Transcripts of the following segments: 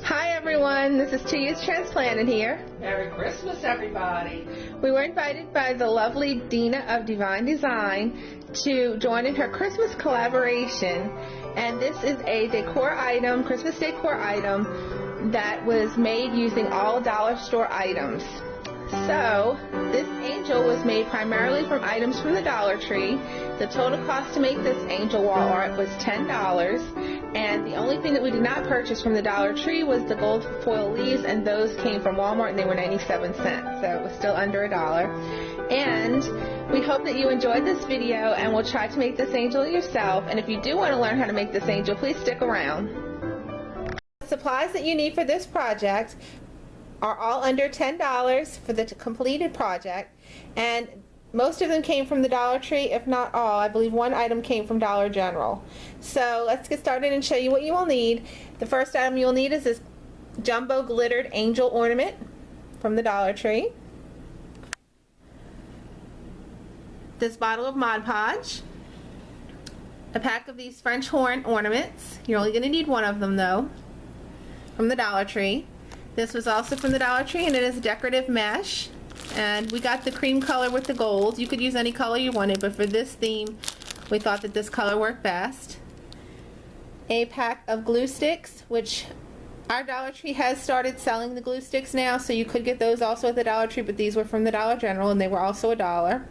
Hi everyone, this is Joyous Transplanted here. Merry Christmas, everybody. We were invited by the lovely Deena of Deevine Deezine to join in her Christmas collaboration, and this is a decor item, Christmas decor item that was made using all dollar store items. So this angel was made primarily from items from the Dollar Tree. The total cost to make this angel wall art was $10, and the only thing that we did not purchase from the Dollar Tree was the gold foil leaves, and those came from Walmart and they were 97 cents, so it was still under $1. And we hope that you enjoyed this video and will try to make this angel yourself. And if you do want to learn how to make this angel, please stick around. The supplies that you need for this project are all under $10 for the completed project, and most of them came from the Dollar Tree, if not all. I believe one item came from Dollar General. So let's get started and show you what you will need. The first item you will need is this jumbo glittered angel ornament from the Dollar Tree, this bottle of Mod Podge, a pack of these French horn ornaments. You're only going to need one of them though, from the Dollar Tree. This was also from the Dollar Tree, and it is decorative mesh, and we got the cream color with the gold. You could use any color you wanted, but for this theme we thought that this color worked best. A pack of glue sticks, which our Dollar Tree has started selling the glue sticks now, so you could get those also at the Dollar Tree, but these were from the Dollar General and they were also $1.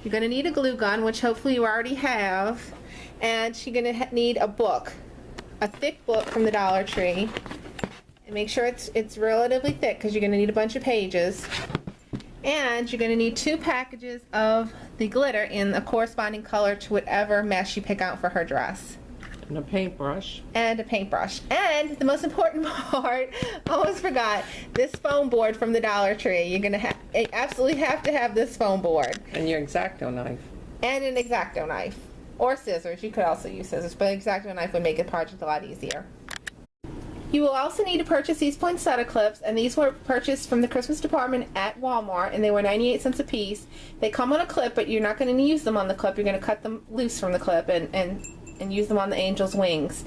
You're going to need a glue gun, which hopefully you already have, and you're going to need a book, a thick book from the Dollar Tree. And make sure it's relatively thick because you're going to need a bunch of pages. And you're going to need 2 packages of the glitter in a corresponding color to whatever mesh you pick out for her dress. And a paintbrush. And a paintbrush. And the most important part, almost forgot, this foam board from the Dollar Tree. You're going to absolutely have to have this foam board. And your X-Acto knife. And an X-Acto knife. Or scissors. You could also use scissors, but an X-Acto knife would make the project a lot easier. You will also need to purchase these poinsettia clips, and these were purchased from the Christmas department at Walmart, and they were 98 cents a piece. They come on a clip, but you're not going to use them on the clip. You're going to cut them loose from the clip and use them on the angel's wings.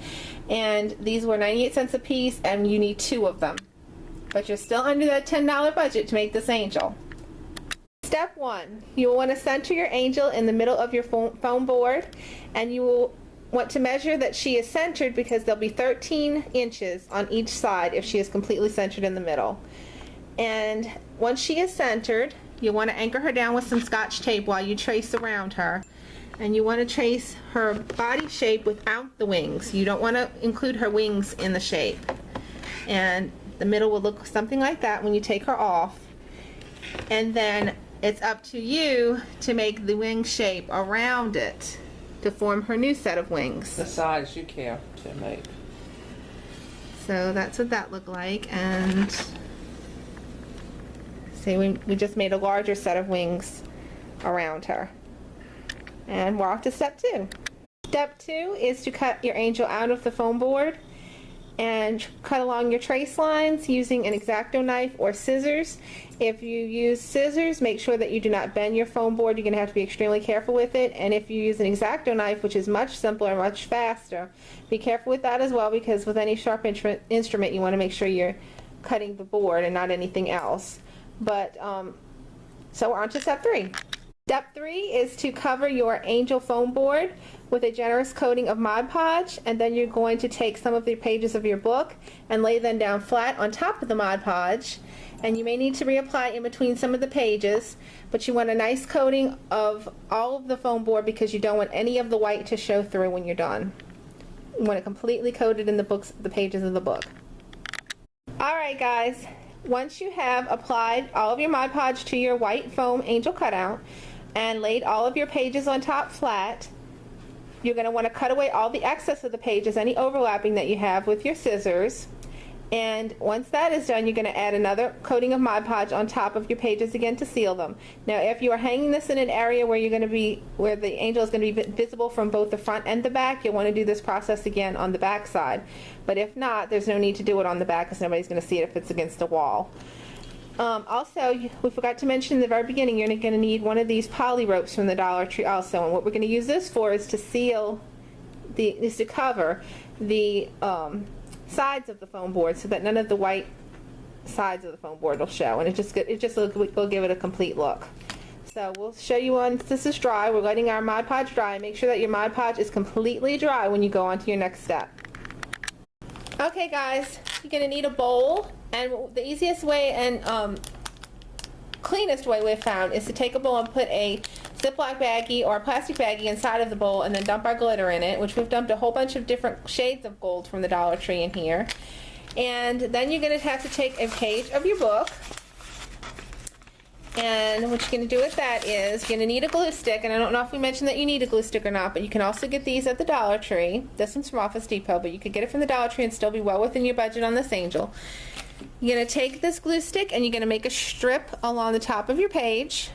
And these were 98 cents a piece, and you need 2 of them. But you're still under that $10 budget to make this angel. Step 1, you will want to center your angel in the middle of your foam board, and you will want to measure that she is centered because there'll be 13 inches on each side if she is completely centered in the middle. And once she is centered, you want to anchor her down with some Scotch tape while you trace around her. And you want to trace her body shape without the wings. You don't want to include her wings in the shape. And the middle will look something like that when you take her off. And then it's up to you to make the wing shape around it to form her new set of wings. The size you care to make. So that's what that looked like, and see, we just made a larger set of wings around her. And we're off to step 2. Step 2 is to cut your angel out of the foam board and cut along your trace lines using an X-Acto knife or scissors. If you use scissors, make sure that you do not bend your foam board. You're going to have to be extremely careful with it. And if you use an X-Acto knife, which is much simpler, much faster, be careful with that as well, because with any sharp instrument you want to make sure you're cutting the board and not anything else. But so we're on to step 3. Step 3 is to cover your angel foam board with a generous coating of Mod Podge, and then you're going to take some of the pages of your book and lay them down flat on top of the Mod Podge. And you may need to reapply in between some of the pages, but you want a nice coating of all of the foam board because you don't want any of the white to show through when you're done. You want it completely coated in the pages of the book. Alright guys, once you have applied all of your Mod Podge to your white foam angel cutout and laid all of your pages on top flat, you're going to want to cut away all the excess of the pages, any overlapping that you have, with your scissors. And once that is done, you're going to add another coating of Mod Podge on top of your pages again to seal them. Now, if you are hanging this in an area where where the angel is going to be visible from both the front and the back, you'll want to do this process again on the back side. But if not, there's no need to do it on the back because nobody's going to see it if it's against a wall. Also, we forgot to mention in the very beginning, you're going to need one of these poly ropes from the Dollar Tree also. And what we're going to use this for is to seal to cover the sides of the foam board so that none of the white sides of the foam board will show, and it just will give it a complete look. So we'll show you once this is dry. We're letting our Mod Podge dry. Make sure that your Mod Podge is completely dry when you go on to your next step. Okay guys, you're going to need a bowl, and the easiest way and cleanest way we've found is to take a bowl and put a Ziploc baggie or a plastic baggie inside of the bowl and then dump our glitter in it, which we've dumped a whole bunch of different shades of gold from the Dollar Tree in here. And then you're going to have to take a page of your book, and what you're going to do with that is you're going to need a glue stick, and I don't know if we mentioned that you need a glue stick or not, but you can also get these at the Dollar Tree. This one's from Office Depot, but you could get it from the Dollar Tree and still be well within your budget on this angel. You're going to take this glue stick and you're going to make a strip along the top of your page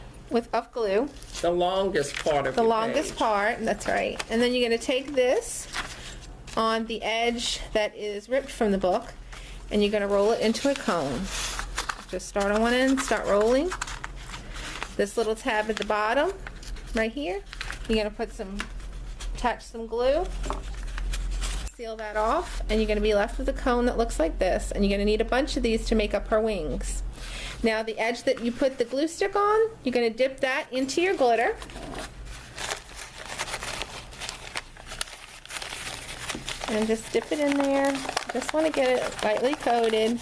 of glue. The longest part of the your longest page. part, that's right. And then you're going to take this on the edge that is ripped from the book, and you're going to roll it into a cone. Just start on one end, start rolling. This little tab at the bottom, right here, you're going to put attach some glue, seal that off, and you're going to be left with a cone that looks like this, and you're going to need a bunch of these to make up her wings. Now the edge that you put the glue stick on, you're going to dip that into your glitter. And just dip it in there. Just want to get it lightly coated,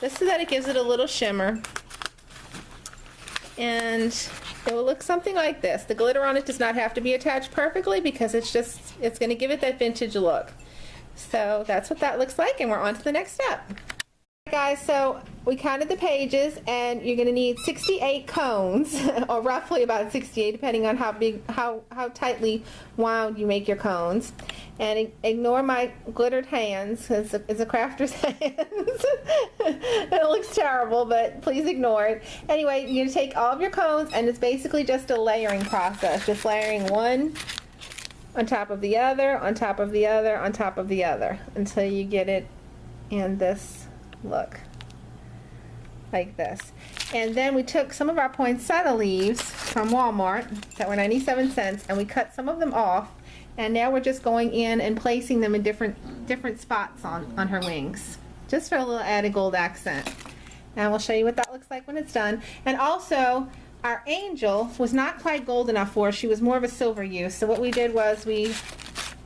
just so that it gives it a little shimmer. And it will look something like this. The glitter on it does not have to be attached perfectly because it's going to give it that vintage look. So that's what that looks like, and we're on to the next step. Guys, so we counted the pages, and you're going to need 68 cones, or roughly about 68, depending on how tightly wound you make your cones. And ignore my glittered hands, because it's a crafter's hands. It looks terrible, but please ignore it. Anyway, you're going to take all of your cones, and it's basically just a layering process, just layering one on top of the other, on top of the other, on top of the other, until you get it in this look, like this. And then we took some of our poinsettia leaves from Walmart that were 97 cents, and we cut some of them off, and now we're just going in and placing them in different spots on her wings, just for a little added gold accent. And we'll show you what that looks like when it's done. And also, our angel was not quite gold enough for her. She was more of a silver use, so what we did was we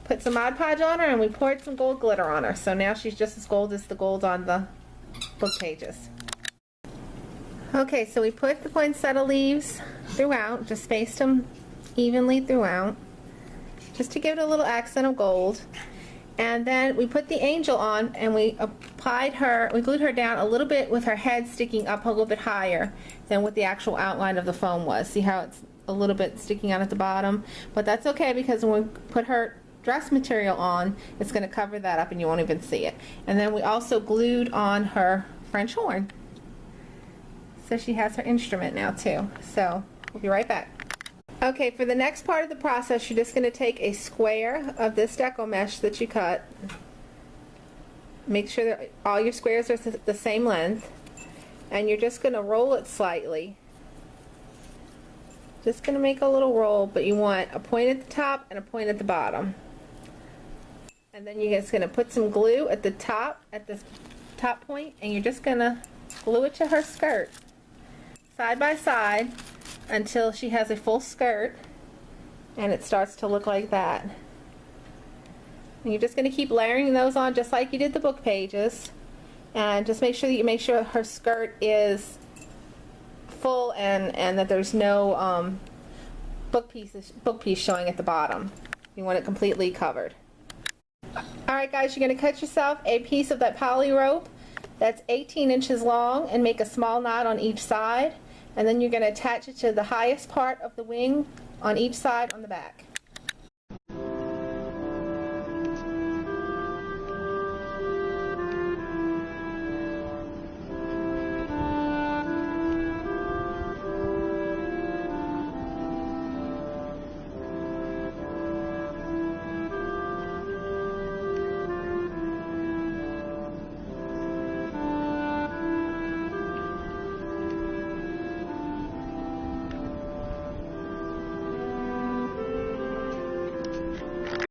put some Mod Podge on her and we poured some gold glitter on her, so now she's just as gold as the gold on the book pages. Okay, so we put the poinsettia leaves throughout, just spaced them evenly throughout, just to give it a little accent of gold. And then we put the angel on, and we glued her down a little bit with her head sticking up a little bit higher than what the actual outline of the foam was. See how it's a little bit sticking out at the bottom? But that's okay, because when we put her dress material on, it's going to cover that up and you won't even see it. And then we also glued on her French horn, so she has her instrument now too. So we'll be right back. Okay, for the next part of the process, you're just going to take a square of this deco mesh that you cut. Make sure that all your squares are the same length, and you're just going to roll it slightly. Just going to make a little roll, but you want a point at the top and a point at the bottom. And then you're just going to put some glue at the top point, and you're just going to glue it to her skirt, side by side, until she has a full skirt, and it starts to look like that. And you're just going to keep layering those on just like you did the book pages, and just make sure that you make sure her skirt is full and that there's no book piece showing at the bottom. You want it completely covered. Alright guys, you're going to cut yourself a piece of that poly rope that's 18 inches long and make a small knot on each side, and then you're going to attach it to the highest part of the wing on each side on the back.